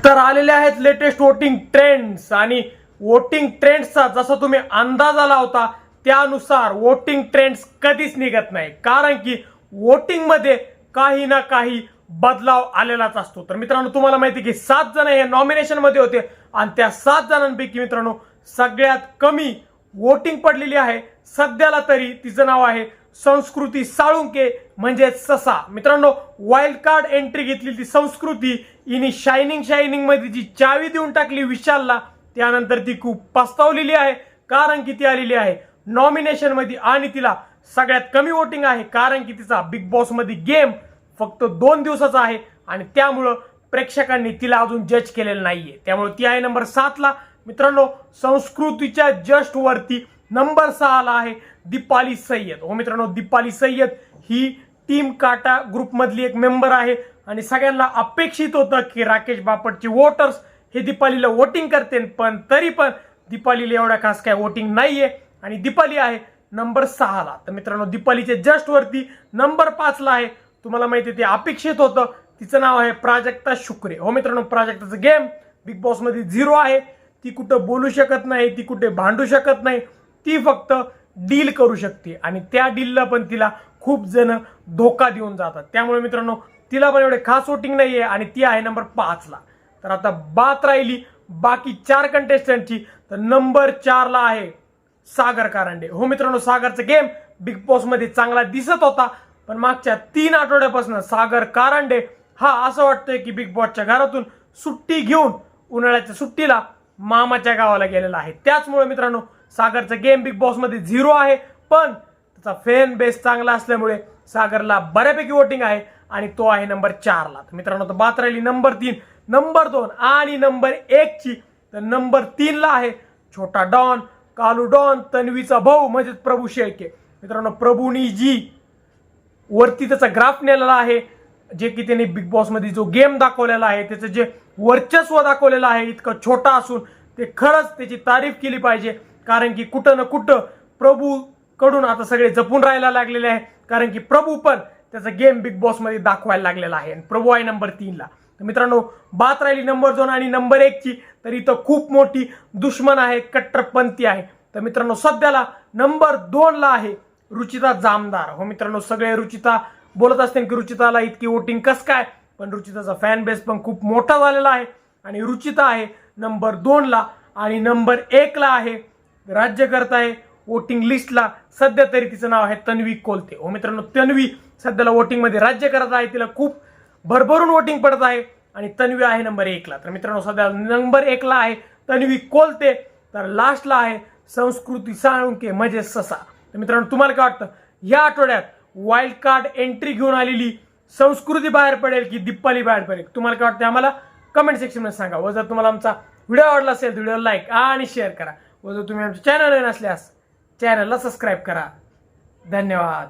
तर आलेले आहेत लेटेस्ट वोटिंग ट्रेंड्स आणि वोटिंग ट्रेंड्सचा जसा तुम्ही अंदाज आला होता त्यानुसार वोटिंग ट्रेंड्स कधीच निघत नाही, कारण की वोटिंग मध्ये काही ना काही बदलाव आलेलाच असतो। तर मित्रांनो तुम्हाला माहिती की 7 जण हे नॉमिनेशन मध्ये होते आणि त्या 7 जणांपैकी मित्रांनो सगळ्यात कमी वोटिंग पडलेली आहे सध्याला तरी तिचं नाव आहे संस्कृती साळुंके म्हणजे ससा। मित्रांनो वाइल्ड कार्ड एंट्री घेतली ती संस्कृती हिने शायनिंग मध्ये जी चावी देऊन टाकली विशालला, त्यानंतर ती खूप पस्तावलेली आहे कारण की ती आलेली आहे नॉमिनेशन मध्ये आणि तिला सगळ्यात कमी वोटिंग आहे कारण की तिचा बिग बॉस मध्ये गेम फक्त 2 दिवसाचा आहे आणि त्यामुळे प्रेक्षकांनी तिला अजून जज केलेलं नाहीये, त्यामुळे ती आहे नंबर 7 ला। मित्रांनो संस्कृतीच्या जस्ट वरती नंबर 6 ला आहे दीपाली सय्यद। हो मित्रांनो दीपाली सय्यद ही टीम काटा ग्रुप मधली एक मेंबर आहे आणि सगळ्यांना अपेक्षित होतं की राकेश बापटचे वोटर्स हे दीपालीला वोटिंग करतील, पण तरी पण दीपालीला एवढा खास काय वोटिंग नाहीये आणि दीपाली आहे नंबर 6 ला। तर मित्रांनो दीपालीचे जस्ट वरती नंबर 5 ला आहे, तुम्हाला माहिती ते अपेक्षित होतं, तिचं नाव आहे प्राजक्ता शुक्रे। हो मित्रांनो प्राजक्ताचं गेम बिग बॉस मध्ये 0 आहे, ती कुठं बोलू शकत नाही, ती कुठे भांडू शकत नाही, ती फक्त डील करू शकते आणि त्या डीलला पण तिला खूप जण धोका देऊन जातात, त्यामुळे मित्रांनो तिला पण एवढे खास वोटिंग नाहीये आणि ती आहे नंबर 5 ला। तर आता बात राहिली बाकी 4 कंटेस्टंटची, तर नंबर 4 ला आहे सागर कारंडे। हो मित्रांनो सागरचा गेम बिग बॉस मध्ये चांगला दिसत होता, पण मागच्या 3 आठवड्यापासून सागर कारंडे हा असं वाटतंय की बिग बॉसच्या घरातून सुट्टी घेऊन उन्हाळ्याच्या सुट्टीला मामाच्या गावाला गेलेला आहे। त्याचमुळे मित्रांनो सागरचा गेम बिग बॉस मध्ये 0 आहे, पण त्याचा फॅन बेस चांगला असल्यामुळे सागरला बऱ्यापैकी वोटिंग आहे आणि तो आहे नंबर 4 ला। तर मित्रांनो तर बात राहिली नंबर 3, नंबर 2 आणि नंबर 1 ची। तर नंबर 3 ला आहे छोटा डॉन, कालू डॉन, तन्वीचा भाऊ म्हणजे प्रभू शेळके। मित्रांनो प्रभूनी जी वरती त्याचा ग्राफ नेलेला आहे, जे की त्याने बिग बॉस मध्ये जो गेम दाखवलेला आहे त्याचं जे वर्चस्व दाखवलेलं आहे इतकं छोटा असून ते खरंच त्याची तारीफ केली पाहिजे, कारण की कुठं ना कुठं प्रभू कडून आता सगळे जपून राहायला लागलेले आहे, कारण की प्रभू पण त्याचा गेम बिग बॉस मध्ये दाखवायला लागलेला आहे आणि प्रभू आहे नंबर 3 ला। तर मित्रांनो बात राहिली नंबर 2 आणि नंबर 1 ची, तर इथं खूप मोठी दुश्मन आहे, कट्टरपंथी आहे। तर मित्रांनो सध्याला नंबर 2 ला आहे रुचिता जामदार। हो मित्रांनो सगळे रुचिता बोलत असते की रुचिताला इतकी वोटिंग कस काय, पण रुचिताचा फॅन बेस पण खूप मोठा झालेला आहे आणि रुचिता आहे नंबर 2 ला आणि नंबर 1 ला आहे राज्यकर्ता आहे वोटिंग लिस्टला सध्या तरी तिचं नाव आहे तन्वी कोलते। हो मित्रांनो तन्वी सध्याला वोटिंग मध्ये राज्य करत आहे, तिला खूप भरभरून वोटिंग पडत आहे आणि तन्वी आहे नंबर 1 ला। तर मित्रांनो सध्या नंबर 1 ला आहे तन्वी कोलते, तर लास्टला आहे संस्कृती साळुंके म्हणजे ससा। तर मित्रांनो तुम्हाला काय वाटतं या आठवड्यात वाइल्ड कार्ड एंट्री घेऊन आलेली संस्कृती बाहेर पडेल की दीपाली बाहेर पडेल, तुम्हाला काय वाटतं आम्हाला कमेंट सेक्शन मध्ये सांगा। व जर तुम्हाला आमचा व्हिडिओ आवडला असेल तर व्हिडिओला लाईक आणि शेअर करा, व जर तुम्ही आमच्या चॅनलवर नसल्यास चॅनलला सबस्क्राईब करा। धन्यवाद।